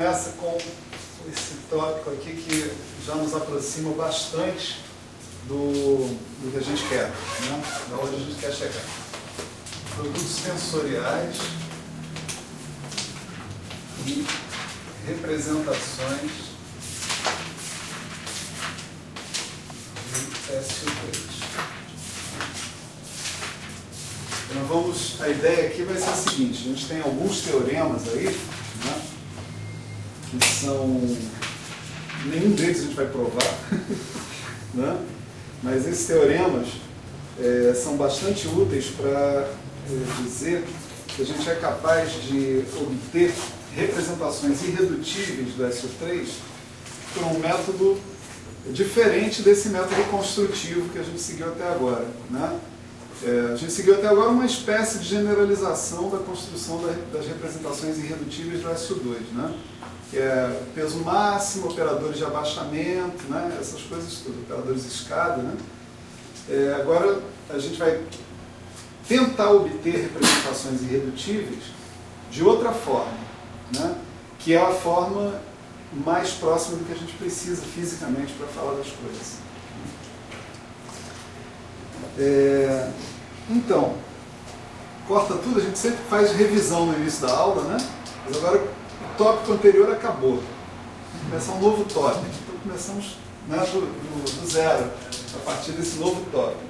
Começa com esse tópico aqui que já nos aproxima bastante do que a gente quer, né? Da onde a gente quer chegar. Produtos sensoriais e representações de SU3. Então, a ideia aqui vai ser a seguinte: a gente tem alguns teoremas aí, né? Que são, nenhum deles a gente vai provar, né? Mas esses teoremas são bastante úteis para dizer que a gente é capaz de obter representações irredutíveis do SU3 por um método diferente desse método construtivo que a gente seguiu até agora, né? A gente seguiu até agora uma espécie de generalização da construção das representações irredutíveis do SU2, né? Que é peso máximo, operadores de abaixamento, né? Essas coisas tudo, operadores de escada, né? Agora a gente vai tentar obter representações irredutíveis de outra forma, né? Que é a forma mais próxima do que a gente precisa fisicamente para falar das coisas. Então, corta tudo, a gente sempre faz revisão no início da aula, né? Mas agora o tópico anterior acabou. Vamos começar um novo tópico. Então começamos, né, do zero, a partir desse novo tópico.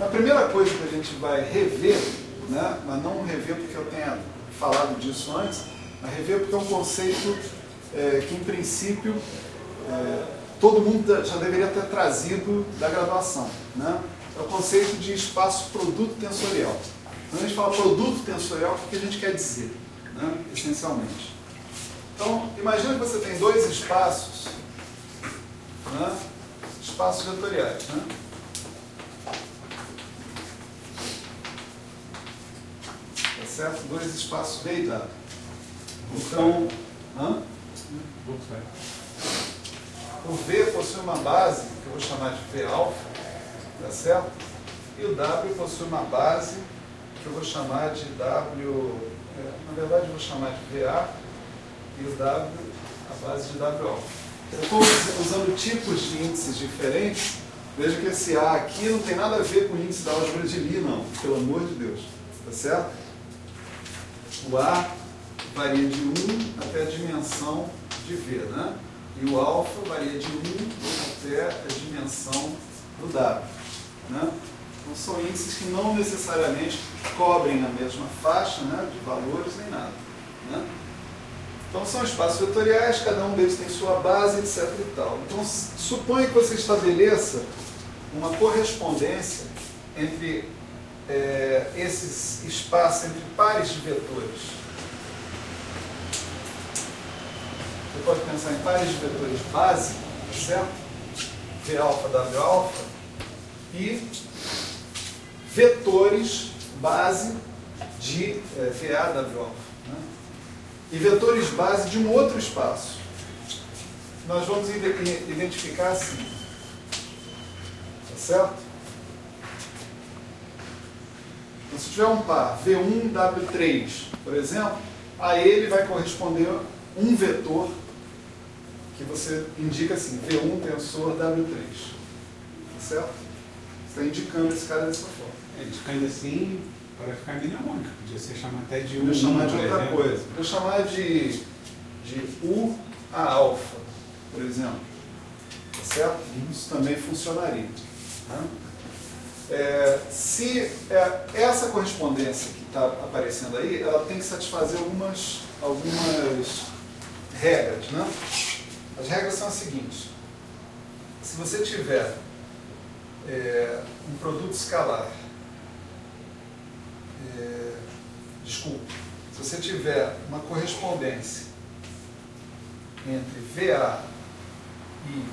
A primeira coisa que a gente vai rever, né, mas não rever porque eu tenha falado disso antes, mas rever porque é um conceito que, em princípio, todo mundo já deveria ter trazido da graduação, né? É o conceito de espaço-produto tensorial. Quando a gente fala produto tensorial, o que a gente quer dizer, né, essencialmente? Então, imagina que você tem dois espaços, né, espaços vetoriais, né? Tá certo? Dois espaços V e W. Então, o V possui uma base, que eu vou chamar de V alfa, tá certo? E o W possui uma base, que eu vou chamar de W, na verdade eu vou chamar de VA, e o W, a base de W alfa. Eu estou usando tipos de índices diferentes. Veja que esse A aqui não tem nada a ver com o índice da álgebra de Lie, não, pelo amor de Deus, tá certo? O A varia de 1 até a dimensão de V, né? E o alfa varia de 1 até a dimensão do W, né? Então são índices que não necessariamente cobrem a mesma faixa, né, de valores nem nada, né? Então são espaços vetoriais, cada um deles tem sua base, etc. e tal. Então suponha que você estabeleça uma correspondência entre esses espaços, entre pares de vetores. Você pode pensar em pares de vetores base, certo? V alfa, W alfa, e vetores base de VA, W alfa, né? E vetores base de um outro espaço. Nós vamos identificar assim, tá certo? Então, se tiver um par V1, W3, por exemplo, a ele vai corresponder um vetor que você indica assim, V1 tensor W3, tá certo? Você está indicando esse cara dessa forma. Indicando assim, para ficar mnemônico. Podia ser chamar até de U. Podia chamar de outra coisa. Podia chamar de U a alfa, por exemplo. Tá certo? Isso também funcionaria, né? Se essa correspondência que está aparecendo aí, ela tem que satisfazer algumas regras, né? As regras são as seguintes. Se você tiver um produto escalar, se você tiver uma correspondência entre VA e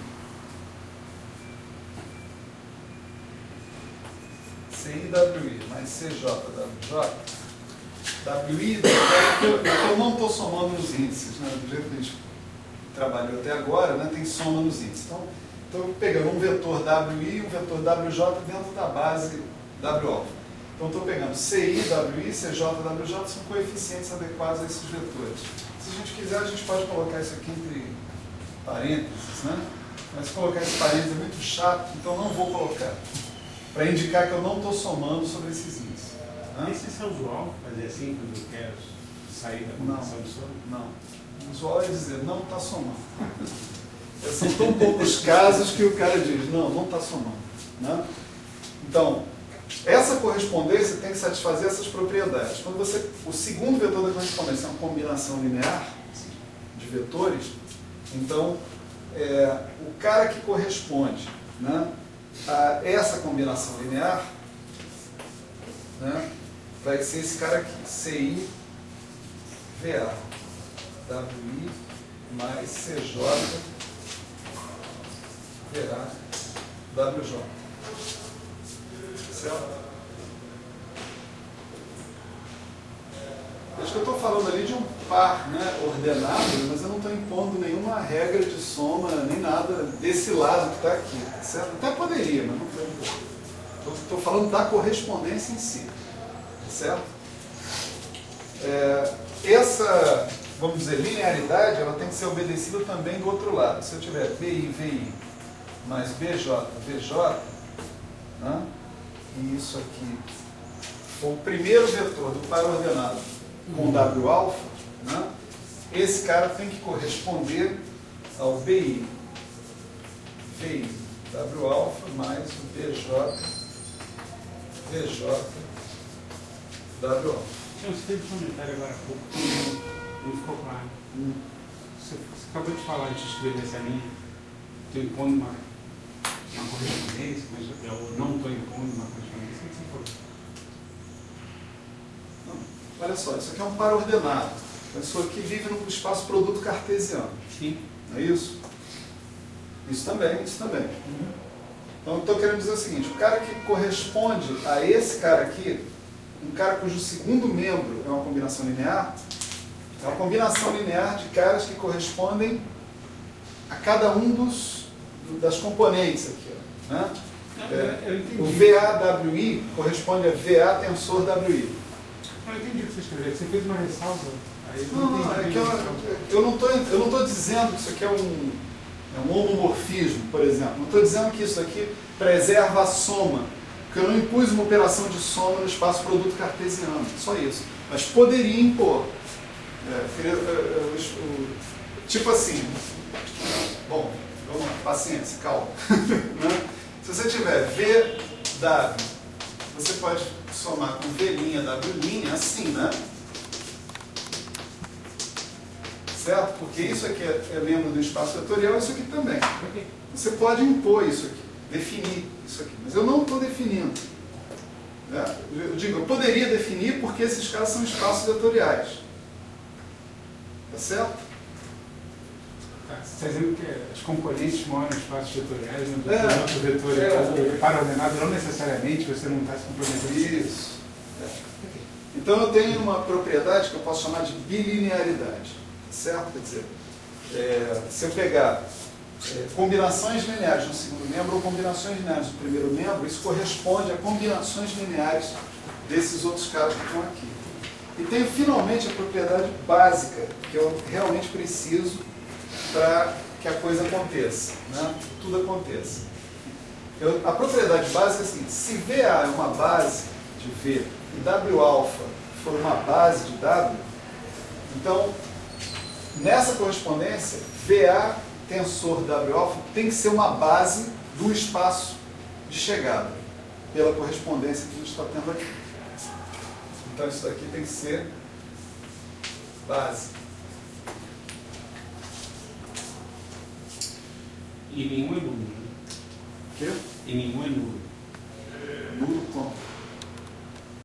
CIWI mais CJWJ, WI, eu não estou somando nos índices, né? Do jeito que a gente trabalhou até agora, né? Tem soma nos índices. Então pegando um vetor WI e um vetor WJ dentro da base W alfa. Então estou pegando CI, WI, CJ, WJ, são coeficientes adequados a esses vetores. Se a gente quiser, a gente pode colocar isso aqui entre parênteses, né? Mas colocar esse parênteses é muito chato, então não vou colocar. Para indicar que eu não estou somando sobre esses índices. Né? Esse é usual fazer assim quando eu quero sair da combinação de soma? Não. O usual é dizer, não está somando. São tão poucos casos que o cara diz, não está somando. Né? Então, essa correspondência tem que satisfazer essas propriedades. Quando o segundo vetor da correspondência é uma combinação linear de vetores, então, o cara que corresponde, né, a essa combinação linear, né, vai ser esse cara aqui, CI, VA, WI mais CJ, VA, WJ. Certo? Acho que eu estou falando ali de um par, né, ordenado, mas eu não estou impondo nenhuma regra de soma, nem nada desse lado que está aqui. Certo? Até poderia, mas não estou. Estou falando da correspondência em si. Certo? Essa, vamos dizer, linearidade, ela tem que ser obedecida também do outro lado. Se eu tiver BI, VI mais BJ, VJ, né, e isso aqui for o primeiro vetor do par ordenado com W alfa, né, esse cara tem que corresponder ao BI, VI, W alfa mais o BJ, VJ, W alfa. Você teve um comentário agora há pouco que não ficou claro. Você acabou de falar de escrever essa linha, estou impondo uma correspondência, mas eu não estou impondo uma correspondência. O que você falou? Não, olha só, isso aqui é um par ordenado. A pessoa que vive no espaço produto cartesiano. Sim. Não é isso? Isso também, isso também. Então, eu estou querendo dizer o seguinte, o cara que corresponde a esse cara aqui, um cara cujo segundo membro é uma combinação linear, é uma combinação linear de caras que correspondem a cada um das componentes aqui. Né? Eu entendi. O VAWI corresponde a VA tensor WI. Eu entendi o que você escreveu. Você fez uma ressalva. Aí Não, é que eu não estou dizendo que isso aqui é um homomorfismo, por exemplo. Não estou dizendo que isso aqui preserva a soma, porque eu não impus uma operação de soma no espaço produto cartesiano, só isso. Mas poderia impor. Tipo assim, bom, vamos lá, paciência, calma. Se você tiver VW, você pode somar com V', W', assim, né? Certo? Porque isso aqui é membro do espaço vetorial, isso aqui também. Você pode impor isso aqui, definir isso aqui, mas eu não estou definindo. Né? Eu digo, eu poderia definir porque esses caras são espaços vetoriais. Tá certo? Você está dizendo que as componentes moram em espaços vetoriais, no outro vetor para ordenado, não necessariamente você não está se comprometendo. Isso. Então eu tenho uma propriedade que eu posso chamar de bilinearidade. Certo? Quer dizer, se eu pegar combinações lineares no segundo membro ou combinações lineares no primeiro membro, isso corresponde a combinações lineares desses outros caras que estão aqui. E tenho finalmente a propriedade básica que eu realmente preciso para que a coisa aconteça, né? Tudo aconteça. A propriedade básica é a seguinte: se VA é uma base de V e W alfa for uma base de W, então nessa correspondência, VA tensor W alfa tem que ser uma base do espaço de chegada, pela correspondência que a gente está tendo aqui. Então isso daqui tem que ser base. E nenhum é nulo, né? O quê? E nenhum é nulo. Nulo como?